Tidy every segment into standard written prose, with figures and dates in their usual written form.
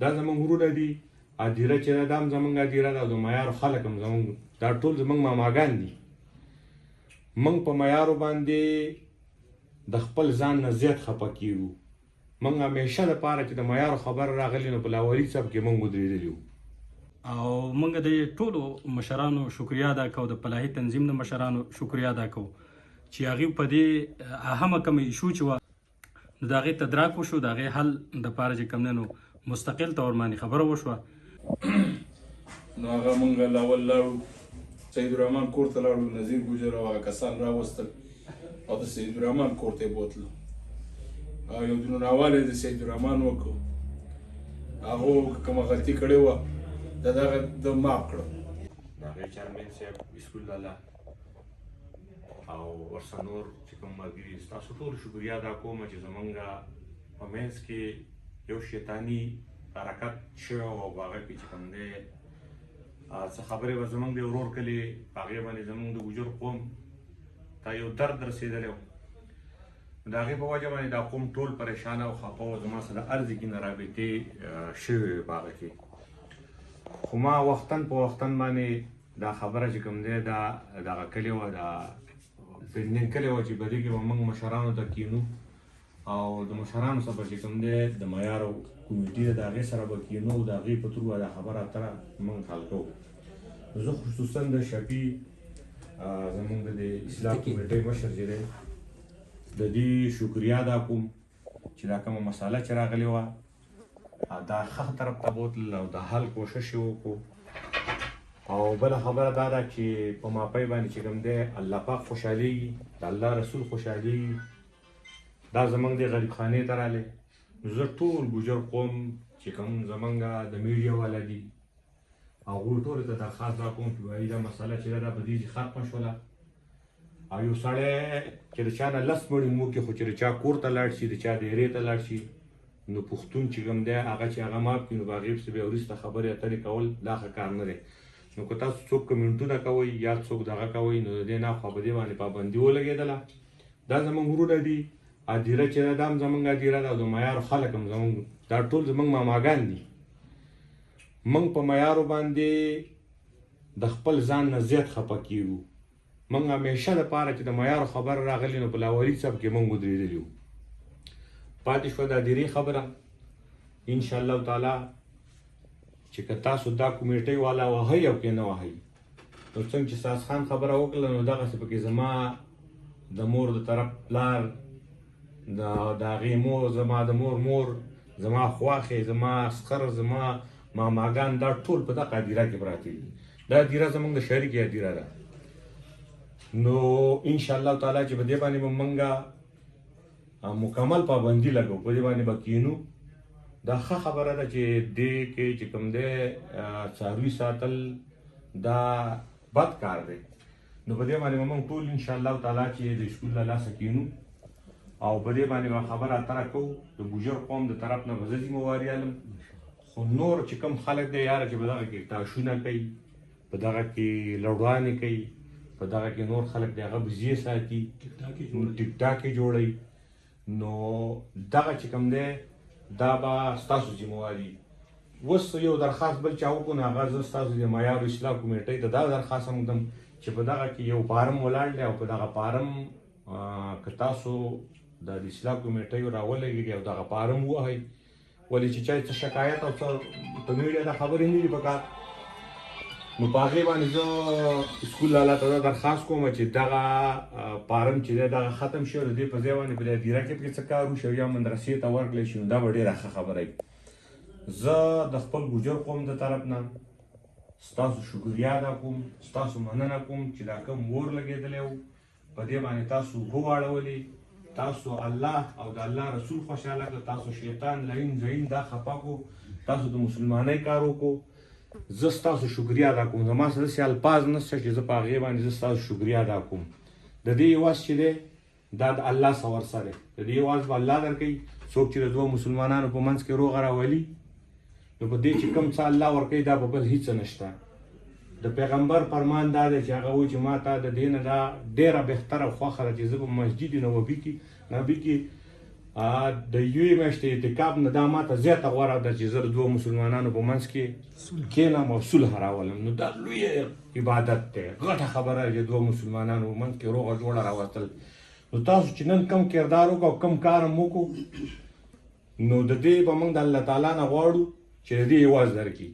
دا زمونږ وروڼه دي. هدیره چې ده دا هم زمونږ هدیره ده او د معیارو خلک هم زمونږ دا ټول زمونږ ماماګان دي. موږ په معیارو باندې د خپل ځان نه زیات خفه کیږو. موږ همیشه دپاره چې د معیارو خبره راغلې نو په لاولي صاحب کې موږ ودرېدلي وو. او موږ د ټولو مشرانو شکریا ادا کوو، د فلاحي تنظیم د مشرانو شکریا ادا کوو چې هغوی په دې اهمه کومه ایشو چې وه نو د هغې تدراک وشو، د هغې حل دپاره چې کوم دی نو مستقل طور باندې خبره وشوه. نو هغه موږ لاول لاړو سید الرحمن کور ته لاړو، نظیر ګجر او هغه کسان راوستل او د سید الرحمن کور ته یې بوتلو او یو درناوالی د سید الرحمن وکړو. هغو کومه غلطي کړې وه د دغه د معاف کړه. د هغې چیرمین صاحب بسم الله او ورسره نور چې کوم ملګري ستاسو ټولو شکریا ادا کوم چې زمونږ په منځ کې یو شیطاني حرکت شوی او په هغه کې چې کوم دی څه خبرې به زمونږ د ورور کلي په هغې باندې زمونږ د ګجر قوم ته یو درد رسېدلی و. د هغې په وجه باندې دا قوم ټول پریشانه او خفه و. زما سره ارض کې نه رابطې شوې وې په هغه کې. خو ما وختن په وختن باندې دا خبره چې کوم دی دا دغه کلې وه، دا پرېږدین کلې وه چې په دې کې به موږ مشرانو ته کینو او د مشرانو سره به چې کوم دی د معیارو کمیټي ده د هغې سره به کینو او د هغې په تور به دا خبره اتره موږ حل کوو. زه خصوصا د شفي زمونږ د اصلاح کمیټۍ مشر چې دی د دې شکریا ادا کوم چې دا کومه مساله چې راغلې وه دا ښه طرف ته بوتلل او د حل کوشش یې وکړو. او بله خبره دا ده چې په ماپۍ باندې چې کوم دی الله پاک خوشحالېږي، د الله رسول خوشحالېږي. دا زمونږ د غریب خانې ته رالی. زه ټول ګجر قوم چې کوم زمونږ د میډیا والا دي هغوی ټولو ته درخواست دا کوم چې وایي دا مسله چې ده دا په دې چې ختمه شوله او یو سړی چې د چا نه لس مړي موکي خو چې د چا کور ته لاړ شي، د چا دیرې ته لاړ شي، نو پښتون چې کوم دی هغه چې هغه ماف کړي نو په هغې پسې بیا وروسته خبرې اترې کول دا ښه کار نه دی. نو که تاسو څوک کمنټونه کوئ یا څوک دغه کوئ نو د دې نه خوا په دې باندې پابندي ولګېدله. دا زمونږ وروڼه دي. هدیره چې ده دا هم زمونږ هدیره ده او د معیارو خلک هم زمونږ دا ټول زمونږ ماماګان دي. موږ په معیارو باندې د خپل ځان نه زیات خفه کیږو. موږ همیشه دپاره چې د معیارو خبره راغلې نو په لاولي صاحب کې موږ ودرېدلي وو. پاتې شوه د هدیرې خبره. انشاءالله تعالی چې که تاسو دا کمیټۍ والا وهئ او که نه وهئ نو څنګه چې ساز خان خبره وکړله نو دغسې پکې زما د مور د طرف پلار د هغې مور، زما د مور، زما خواښې، زما اسخر، زما ماماګان دا ټول په دغه هدیره کې پراته دي. دا هدیره زموږ د شریک هدیره ده. نو انشاءالله تعالی چې په دې باندې به موږ مکمل پابندي لګو، په دې باندې به کینو. دا ښه خبره ده چې دې کې چې کوم دی څاروي ساتل دا بد کار دی. نو په دې باندې به موږ ټول انشاءالله تعالی چې د شکر له لاسه کینو او په دې باندې به خبره اتره کوو. د ګجر قوم د طرف نه به زه ذمهواري الم. خو نور چې کوم خلک دی یاره چې په دغه کې تاشونه کوي، په دغه کې لوډوانې کوي، په دغه کې نور خلک دی هغه بزیې ساتي، ټیک ټاک یې جوړوي، نو دغه چې کوم دی دا به ستاسو ذمهواري. اوس یو درخواست بل چا وکړو نو هغه زه ستاسو د معیارو اصلاح کمیټۍ ته دا درخواست هم وکړم چې په دغه کې یو فارم ولاړ دی او په دغه فارم که تاسو د اصلاح کمیټۍ راولګېږئ او دغه فارم ووهئ. ولې چې چا څه شکایت او څه په میډیا دا خبرې نه دي پکار. نو په هغې باندې زه سکول لالا ته دا درخواست کوم چې دغه فارم چې دی دغه ختم شي او د دې په ځای باندې په دې هدیره کې پکې څه کار وشي او یا مدرسې ته ورکړلی شي نو دا به ډېره ښه خبره وي. زه د خپل ګجر قوم د طرف نه ستاسو شکریا ادا کوم، ستاسو مننه کوم چې دا کوم اور لګېدلی و په دې باندې تاسو اوبه واړولې، تاسو الله او د الله رسول خوشحاله کړه، تاسو شیطان لعین زعین دا خفه کړو، تاسو د مسلمانۍ کار وکړو. زه ستاسو شکریا ادا کوم. زما سره داسې الفاظ نشته چې زه په هغې باندې زه ستاسو شکریا ادا کوم. د دې عوض چې دی دا د الله څخه ورسه دی. د دې عوض به الله درکوي. څوک چې د دوه مسلمانانو په منځ کې روغه راولي نو په دې چې کوم څه الله ورکوي دا به بل هېڅ نشته. د پیغمبر فرمان دا دی چې هغه وایي چې ما ته د دې نه دا ډېره بهتره خوښه ده چې زه په مسجد نبوي کې د یوې میاشتې اعتکاف نه دا ماته زیاته غوره ده چې زه د دوه مسلمانانو په منځ کې کښېنم او صلح راولم. نو دا لوی عبادت دی، غټه خبره چې دوه مسلمانانو په منځ کې روغه جوړه راوستل. نو تاسو چې نن کم کردار وکړو او کم کار هم وکړو نو د دې به موږ د الله تعالی نه غواړو چې د دې عوض درکړي.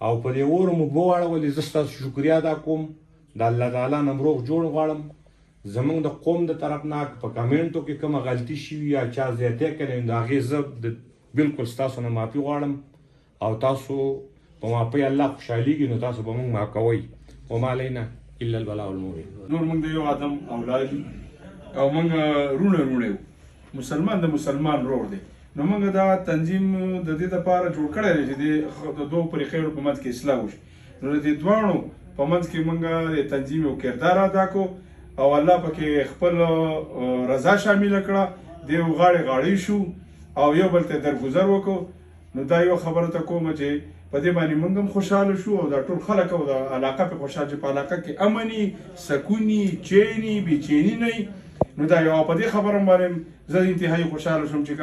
او په دې اور مو وواړولې، زه ستاسو شکریا ادا کوم، د الله تعالی نه روغ جوړ غواړم. زمونږ د قوم د طرف نه په کمنټو کې کومه غلطي شوي یا چا زیاتی کړی نو د هغې زه بلکل ستاسو نه معافي غواړم او تاسو په معافۍ الله خوشحالېږي نو تاسو به موږ معاف کوئ. وما علینا الا البلاغ المبین. نور موږ د یو آدم اولاد یو او موږ رونه یو، مسلمان د مسلمان روغ دی. نو موږ دا تنظیم د دې دپاره جوړ کړی دی چې د دوو پرېښیړو په منځ کې اصلاح وشي. نو د دې دواړو په منځ کې موږ د تنظیم یو کردار ادا کړو او الله پکې خپل رضا شامله کړه، د یو غاړې شو او یو بل ته درگذر وکړو. نو دا یو خبره ته کوم چې په دې باندې موږ هم خوشحاله شو او دا ټول خلک او د علاقه په خوشحال چې په علاقه کې امني سکوني چیني بېچیني نه. نو دا یو په دې خبره باندې زه انتهایی خوشحاله شوم چې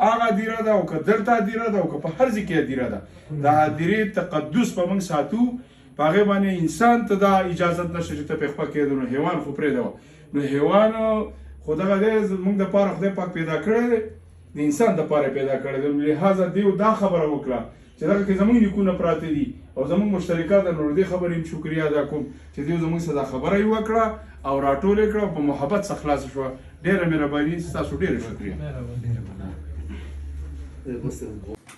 هغه دیره ده او که دلته دیره ده او که په هر ځای کې دیره ده، د هدیرې تقدس به موږ ساتو. په هغې باندې انسان ته دا اجازت نشته چې ته پرې خپه کېدو. نو حیوان خو پرېږده، نو حیوان خو دغه دی زموږ دپاره خدای پاک پیدا کړی دی، د انسان دپاره پیدا کړی دی. لحاظه دیو دا خبره وکړه چې دغه کې زموږ نیکونه پراته دي او زموږ مشترکات د نور دې خبرې هم شکریا ادا کوم چې دیو زموږ څخه دا خبره یې وکړه او راټول یې کړه او په محبت څخه خلاصه شوه. ډېره مهرباني، ستاسو ډېره شکریه.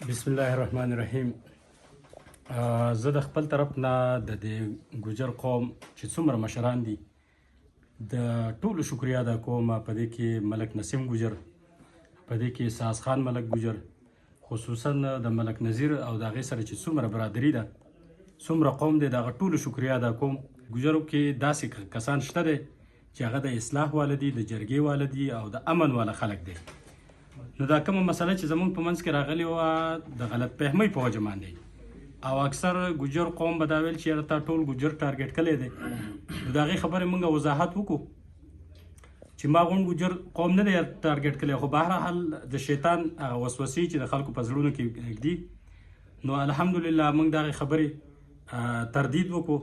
بسم الله الرحمن الرحیم. زه د خپل طرف نه د دې ګوجر قوم چې څومره مشران دي د ټولو شکریا ادا کوم. په دې کې ملک نسیم ګوجر، په دې کې ساز خان ملک ګوجر، خصوصا د ملک نظیر او د هغې سره چې څومره برادري ده، څومره قوم دی، د هغه ټولو شکریا ادا کوم. ګوجرو کې داسې کسان شته دی چې هغه د اصلاح والا دي، د جرګې والا دي او د امن والا خلک دی. نو دا کومه مسله چې زموږ په منځ کې راغلې وه د غلط فهمۍ په وجه باندې او اکثر ګوجر قوم به دا ویل چې یاره تا ټول ګوجر ټارګېټ کړی دی. نو د هغې خبرې موږ وضاحت وکړو چې ما غوند ګوجر قوم نه دی ټارګېټ کړی، خو بهرحال د شیطان هغه وسوسې چې د خلکو په زړونو کې ږدي. نو الحمدلله موږ د هغې خبرې تردید وکړو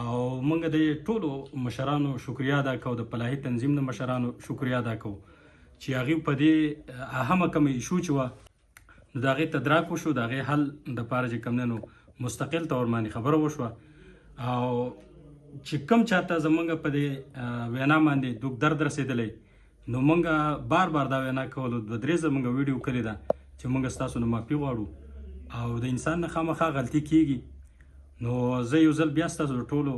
او موږ د ټولو مشرانو شکریا ادا کوو، د فلاحي تنظیم د مشرانو شکریا ادا کوو چې هغې په دې اهمه کومه ایشو چې وه نو د هغې تدراک وشو، د هغې حل دپاره چې کوم دی نو مستقل طور باندې خبره وشوه. او چې کوم چاته زمونږ په دې وینا باندې دوک درد رسېدلی نو موږ بار بار دا وینا کولو، دوه درې ځله موږ ویډیو کړې ده چې موږ ستاسو نه معافي غواړو او د انسان نه خامخا غلطي کېږي. نو زه یو ځل بیا ستاسو د ټولو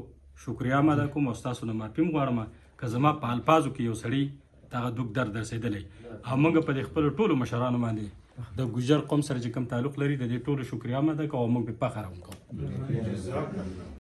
شکریا هم ادا کوم او ستاسو نه معافي هم غواړم که زما په الفاظو کې یو سړي دغه دوک درد رسېدلی. او موږ په دې خپلو ټولو مشرانو باندې د ګوجر قوم سره چې کوم تعلق لري د دې ټولو شکریا هم ادا کوو او موږ پرې فخر هم کوو.